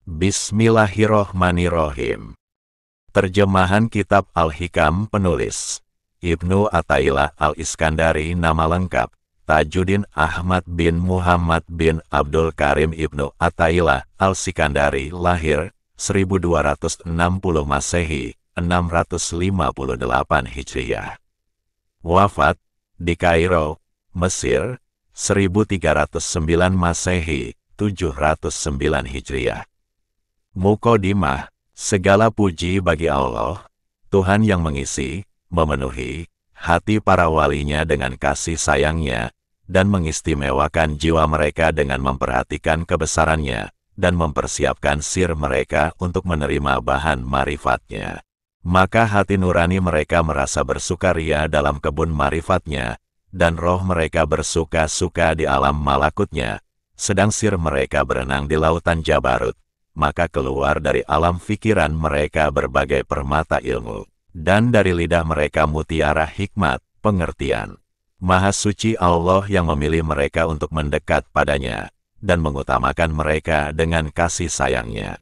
Bismillahirrohmanirrohim. Terjemahan Kitab Al-Hikam penulis Ibnu Athaillah Al-Iskandari. Nama lengkap Tajuddin Ahmad bin Muhammad bin Abdul Karim Ibnu Athaillah Al-Sikandari. Lahir 1260 Masehi, 658 Hijriah. Wafat di Kairo, Mesir, 1309 Masehi, 709 Hijriah. Muqaddimah. Segala puji bagi Allah, Tuhan yang mengisi, memenuhi hati para walinya dengan kasih sayangnya, dan mengistimewakan jiwa mereka dengan memperhatikan kebesarannya, dan mempersiapkan sir mereka untuk menerima bahan marifatnya. Maka hati nurani mereka merasa bersukaria dalam kebun marifatnya, dan roh mereka bersuka-suka di alam malakutnya, sedang sir mereka berenang di lautan Jabarut. Maka keluar dari alam fikiran mereka berbagai permata ilmu, dan dari lidah mereka mutiara hikmat, pengertian. Maha suci Allah yang memilih mereka untuk mendekat padanya, dan mengutamakan mereka dengan kasih sayangnya.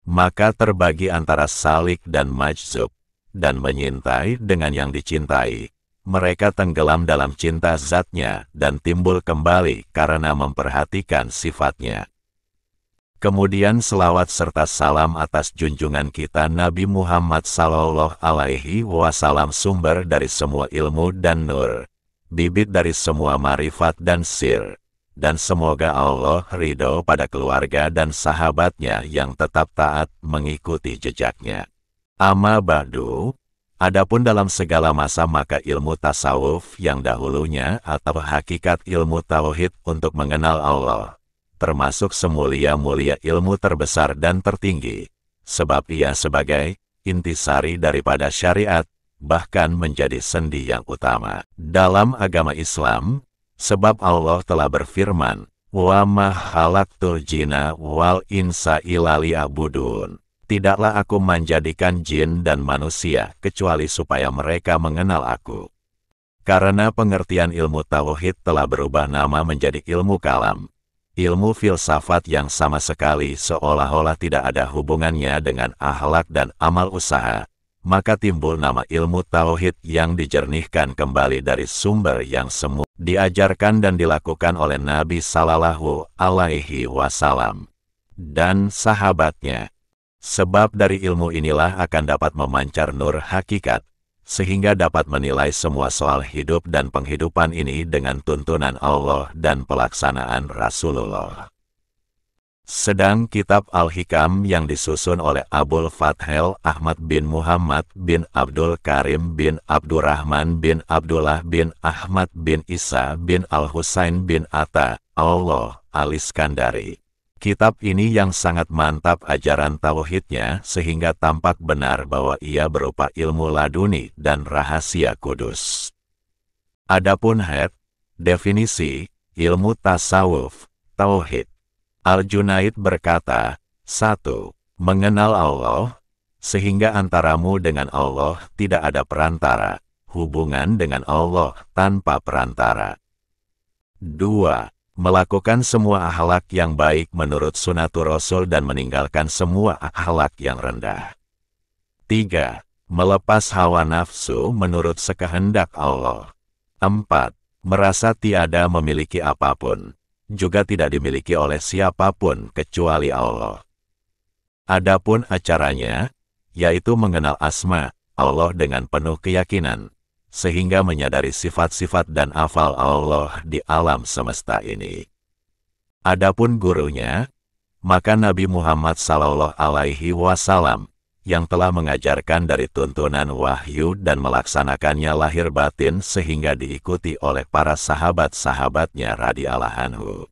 Maka terbagi antara salik dan majzub, dan menyintai dengan yang dicintai. Mereka tenggelam dalam cinta zatnya, dan timbul kembali karena memperhatikan sifatnya. Kemudian selawat serta salam atas junjungan kita Nabi Muhammad Sallallahu Alaihi Wasallam, sumber dari semua ilmu dan nur, bibit dari semua marifat dan sir, dan semoga Allah ridho pada keluarga dan sahabatnya yang tetap taat mengikuti jejaknya. Amma ba'du, adapun dalam segala masa maka ilmu tasawuf yang dahulunya atau hakikat ilmu tauhid untuk mengenal Allah, termasuk semulia-mulia ilmu terbesar dan tertinggi, sebab ia sebagai intisari daripada syariat, bahkan menjadi sendi yang utama dalam agama Islam, sebab Allah telah berfirman, "Wa ma khalaqtul jinna wal insa illa liya'budun." Tidaklah aku menjadikan jin dan manusia kecuali supaya mereka mengenal aku. Karena pengertian ilmu tauhid telah berubah nama menjadi ilmu kalam, ilmu filsafat yang sama sekali seolah-olah tidak ada hubungannya dengan akhlak dan amal usaha, maka timbul nama ilmu tauhid yang dijernihkan kembali dari sumber yang semu, diajarkan dan dilakukan oleh Nabi Sallallahu Alaihi Wasallam dan sahabatnya. Sebab dari ilmu inilah akan dapat memancar nur hakikat, sehingga dapat menilai semua soal hidup dan penghidupan ini dengan tuntunan Allah dan pelaksanaan Rasulullah. Sedang kitab Al-Hikam yang disusun oleh Abul Fathel Ahmad bin Muhammad bin Abdul Karim bin Abdurrahman bin Abdullah bin Ahmad bin Isa bin Al-Husain bin Atta Allah Al-Iskandari. Kitab ini yang sangat mantap ajaran tauhidnya sehingga tampak benar bahwa ia berupa ilmu laduni dan rahasia kudus. Adapun definisi ilmu tasawuf, tauhid. Al-Junaid berkata, 1. Mengenal Allah, sehingga antaramu dengan Allah tidak ada perantara, hubungan dengan Allah tanpa perantara. 2. Melakukan semua akhlak yang baik menurut sunatul Rasul dan meninggalkan semua akhlak yang rendah. 3. Melepas hawa nafsu menurut sekehendak Allah. 4. Merasa tiada memiliki apapun, juga tidak dimiliki oleh siapapun kecuali Allah. Adapun acaranya, yaitu mengenal asma Allah dengan penuh keyakinan, sehingga menyadari sifat-sifat dan afal Allah di alam semesta ini. Adapun gurunya, maka Nabi Muhammad Sallallahu Alaihi Wasallam yang telah mengajarkan dari tuntunan wahyu dan melaksanakannya lahir batin sehingga diikuti oleh para sahabat-sahabatnya radhiyallahu anhu.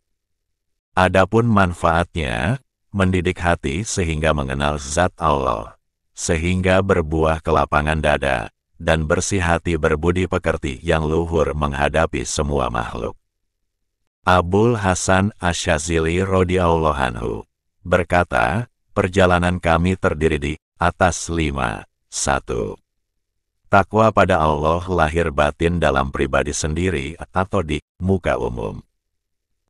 Adapun manfaatnya, mendidik hati sehingga mengenal zat Allah, sehingga berbuah kelapangan dada, dan bersih hati berbudi pekerti yang luhur menghadapi semua makhluk. Abul Hasan Asyazili radhiyallahu anhu berkata, perjalanan kami terdiri di atas 5. 1. Takwa pada Allah lahir batin dalam pribadi sendiri atau di muka umum.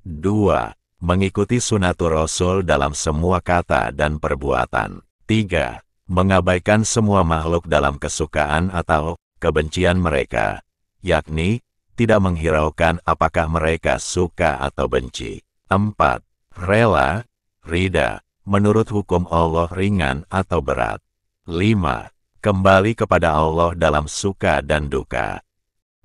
2. Mengikuti sunatul Rasul dalam semua kata dan perbuatan. 3. Mengabaikan semua makhluk dalam kesukaan atau kebencian mereka, yakni tidak menghiraukan apakah mereka suka atau benci. 4. Rela, ridha, menurut hukum Allah ringan atau berat. 5. Kembali kepada Allah dalam suka dan duka.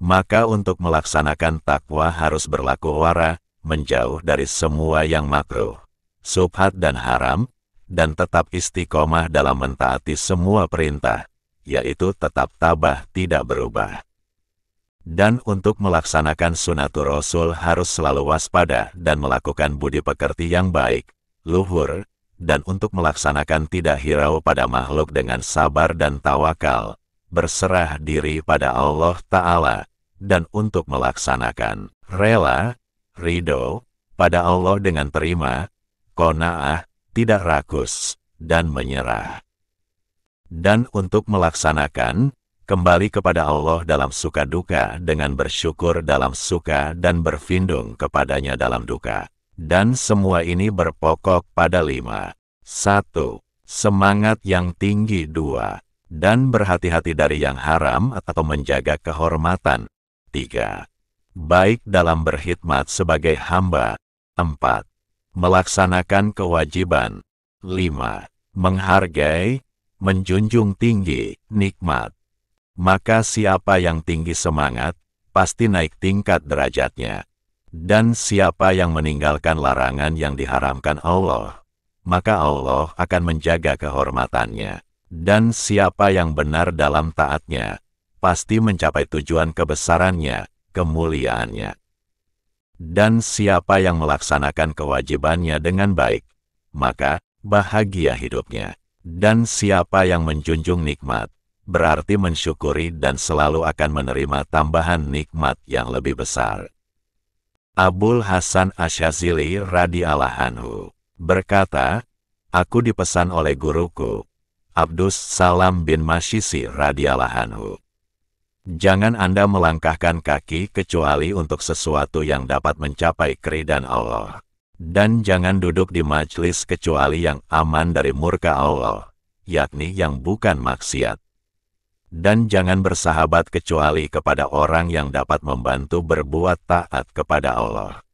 Maka untuk melaksanakan takwa harus berlaku wara, menjauh dari semua yang makruh, subhat dan haram, dan tetap istiqomah dalam mentaati semua perintah, yaitu tetap tabah tidak berubah. Dan untuk melaksanakan sunatul Rasul harus selalu waspada dan melakukan budi pekerti yang baik, luhur, dan untuk melaksanakan tidak hirau pada makhluk dengan sabar dan tawakal, berserah diri pada Allah Ta'ala, dan untuk melaksanakan rela, ridho, pada Allah dengan terima, qanaah, tidak rakus, dan menyerah. Dan untuk melaksanakan, kembali kepada Allah dalam suka duka dengan bersyukur dalam suka dan berfindung kepadanya dalam duka. Dan semua ini berpokok pada 5. 1. Semangat yang tinggi. 2. Dan berhati-hati dari yang haram atau menjaga kehormatan. 3. Baik dalam berkhidmat sebagai hamba. 4. Melaksanakan kewajiban. 5. Menghargai, menjunjung tinggi, nikmat. Maka siapa yang tinggi semangat, pasti naik tingkat derajatnya. Dan siapa yang meninggalkan larangan yang diharamkan Allah, maka Allah akan menjaga kehormatannya. Dan siapa yang benar dalam taatnya, pasti mencapai tujuan kebesarannya, kemuliaannya. Dan siapa yang melaksanakan kewajibannya dengan baik, maka bahagia hidupnya. Dan siapa yang menjunjung nikmat, berarti mensyukuri dan selalu akan menerima tambahan nikmat yang lebih besar. Abul Hasan Asyazili radhiyallahu anhu berkata, aku dipesan oleh guruku, Abdus Salam bin Masyisi radhiyallahu anhu. Jangan Anda melangkahkan kaki kecuali untuk sesuatu yang dapat mencapai keridhaan Allah. Dan jangan duduk di majelis kecuali yang aman dari murka Allah, yakni yang bukan maksiat. Dan jangan bersahabat kecuali kepada orang yang dapat membantu berbuat taat kepada Allah.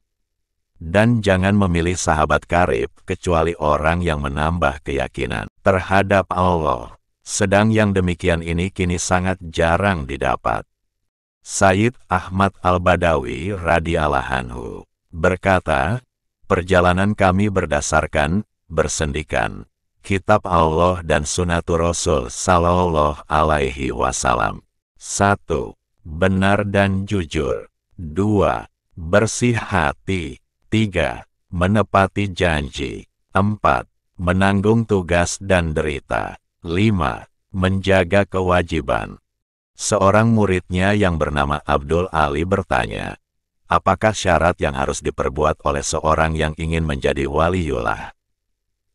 Dan jangan memilih sahabat karib kecuali orang yang menambah keyakinan terhadap Allah. Sedang yang demikian ini kini sangat jarang didapat. Sayyid Ahmad Al-Badawi radhiyallahu anhu berkata, perjalanan kami berdasarkan, bersendikan, Kitab Allah dan Sunatul Rasul Sallallahu Alaihi Wasallam. 1. Benar dan jujur. 2. Bersih hati. 3. Menepati janji. 4. Menanggung tugas dan derita. 5. Menjaga kewajiban. Seorang muridnya yang bernama Abdul Ali bertanya, apakah syarat yang harus diperbuat oleh seorang yang ingin menjadi waliullah?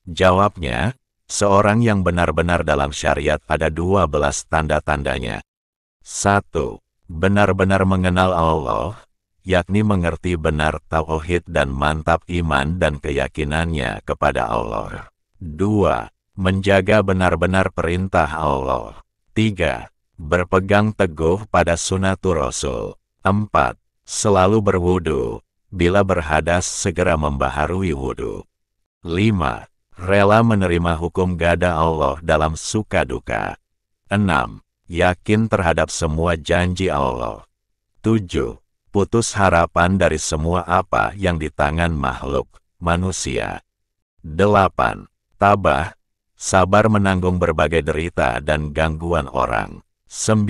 Jawabnya, seorang yang benar-benar dalam syariat ada 12 tanda-tandanya. 1. Benar-benar mengenal Allah, yakni mengerti benar tauhid dan mantap iman dan keyakinannya kepada Allah. 2. Menjaga benar-benar perintah Allah. 3. Berpegang teguh pada sunatul Rasul. 4. Selalu berwudu, bila berhadas segera membaharui wudu. 5. Rela menerima hukum gada Allah dalam suka duka. 6. Yakin terhadap semua janji Allah. 7. Putus harapan dari semua apa yang di tangan makhluk, manusia. 8. Tabah, sabar menanggung berbagai derita dan gangguan orang. 9.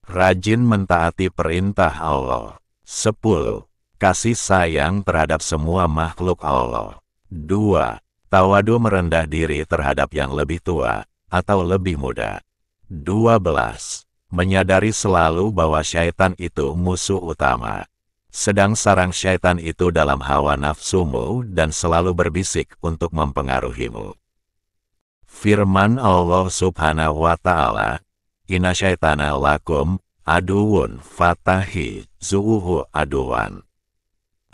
Rajin mentaati perintah Allah. 10. Kasih sayang terhadap semua makhluk Allah. 2. Tawadu merendah diri terhadap yang lebih tua atau lebih muda. 12. Menyadari selalu bahwa syaitan itu musuh utama. Sedang sarang syaitan itu dalam hawa nafsumu dan selalu berbisik untuk mempengaruhimu. Firman Allah Subhanahu wa Ta'ala, Inna syaitana lakum aduwun fatahi zuhu aduwan.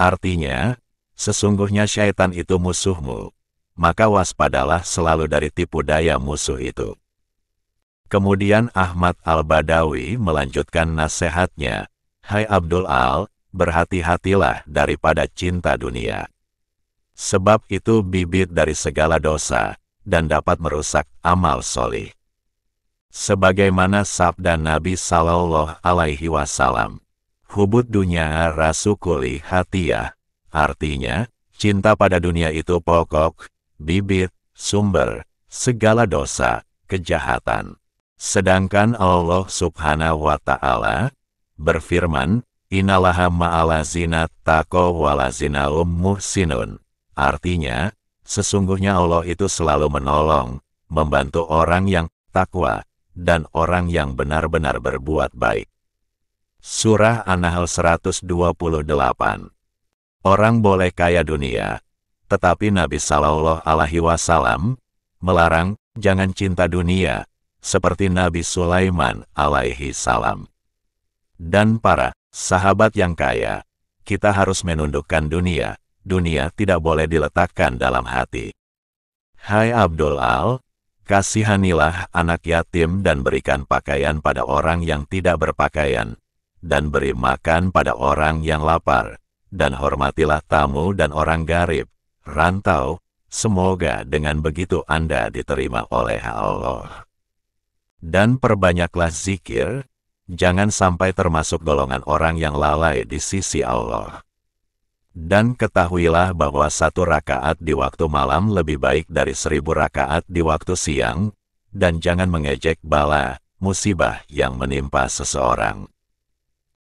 Artinya, sesungguhnya syaitan itu musuhmu, maka waspadalah selalu dari tipu daya musuh itu. Kemudian Ahmad Al-Badawi melanjutkan nasihatnya, "Hai Abdul Al, berhati-hatilah daripada cinta dunia. Sebab itu bibit dari segala dosa, dan dapat merusak amal solih." Sebagaimana sabda Nabi Sallallahu Alaihi Wasallam, "Hubud dunya rasukuli hatiyah," artinya, cinta pada dunia itu pokok, bibit, sumber, segala dosa, kejahatan. Sedangkan Allah Subhanahu wa Ta'ala berfirman, "Innallaha ma'alazina taqaw walazina muhsinun." Artinya, sesungguhnya Allah itu selalu menolong, membantu orang yang takwa, dan orang yang benar-benar berbuat baik. Surah An-Nahl 128. Orang boleh kaya dunia, tetapi Nabi Sallallahu Alaihi Wasallam melarang jangan cinta dunia, seperti Nabi Sulaiman alaihi salam. Dan para sahabat yang kaya, kita harus menundukkan dunia, dunia tidak boleh diletakkan dalam hati. Hai Abdul Al, kasihanilah anak yatim dan berikan pakaian pada orang yang tidak berpakaian, dan beri makan pada orang yang lapar, dan hormatilah tamu dan orang garib, rantau, semoga dengan begitu Anda diterima oleh Allah. Dan perbanyaklah zikir, jangan sampai termasuk golongan orang yang lalai di sisi Allah. Dan ketahuilah bahwa 1 rakaat di waktu malam lebih baik dari 1000 rakaat di waktu siang, dan jangan mengejek bala, musibah yang menimpa seseorang.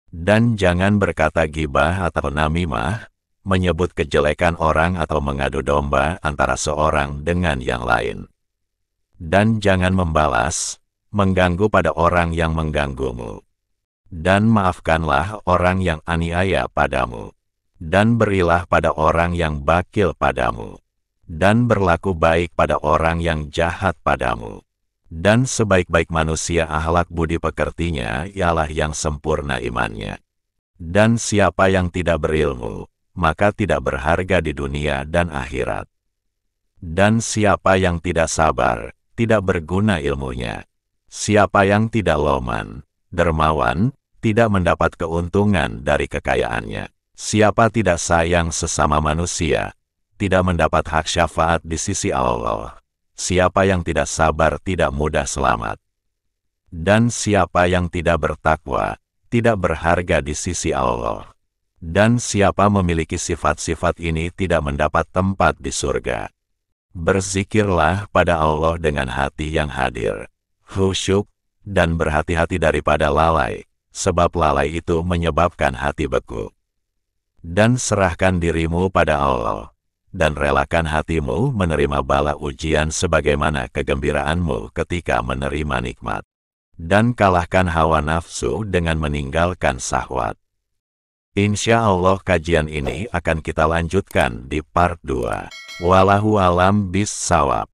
Dan jangan berkata gibah atau namimah, menyebut kejelekan orang atau mengadu domba antara seorang dengan yang lain. Dan jangan membalas, mengganggu pada orang yang mengganggumu. Dan maafkanlah orang yang aniaya padamu. Dan berilah pada orang yang bakil padamu. Dan berlaku baik pada orang yang jahat padamu. Dan sebaik-baik manusia akhlak budi pekertinya ialah yang sempurna imannya. Dan siapa yang tidak berilmu, maka tidak berharga di dunia dan akhirat. Dan siapa yang tidak sabar, tidak berguna ilmunya. Siapa yang tidak loman, dermawan, tidak mendapat keuntungan dari kekayaannya. Siapa tidak sayang sesama manusia, tidak mendapat hak syafaat di sisi Allah. Siapa yang tidak sabar tidak mudah selamat. Dan siapa yang tidak bertakwa, tidak berharga di sisi Allah. Dan siapa memiliki sifat-sifat ini tidak mendapat tempat di surga. Berzikirlah pada Allah dengan hati yang hadir, khusyuk, dan berhati-hati daripada lalai, sebab lalai itu menyebabkan hati beku. Dan serahkan dirimu pada Allah, dan relakan hatimu menerima bala ujian sebagaimana kegembiraanmu ketika menerima nikmat. Dan kalahkan hawa nafsu dengan meninggalkan syahwat. Insya Allah kajian ini akan kita lanjutkan di part 2. Wallahu alam bis shawab.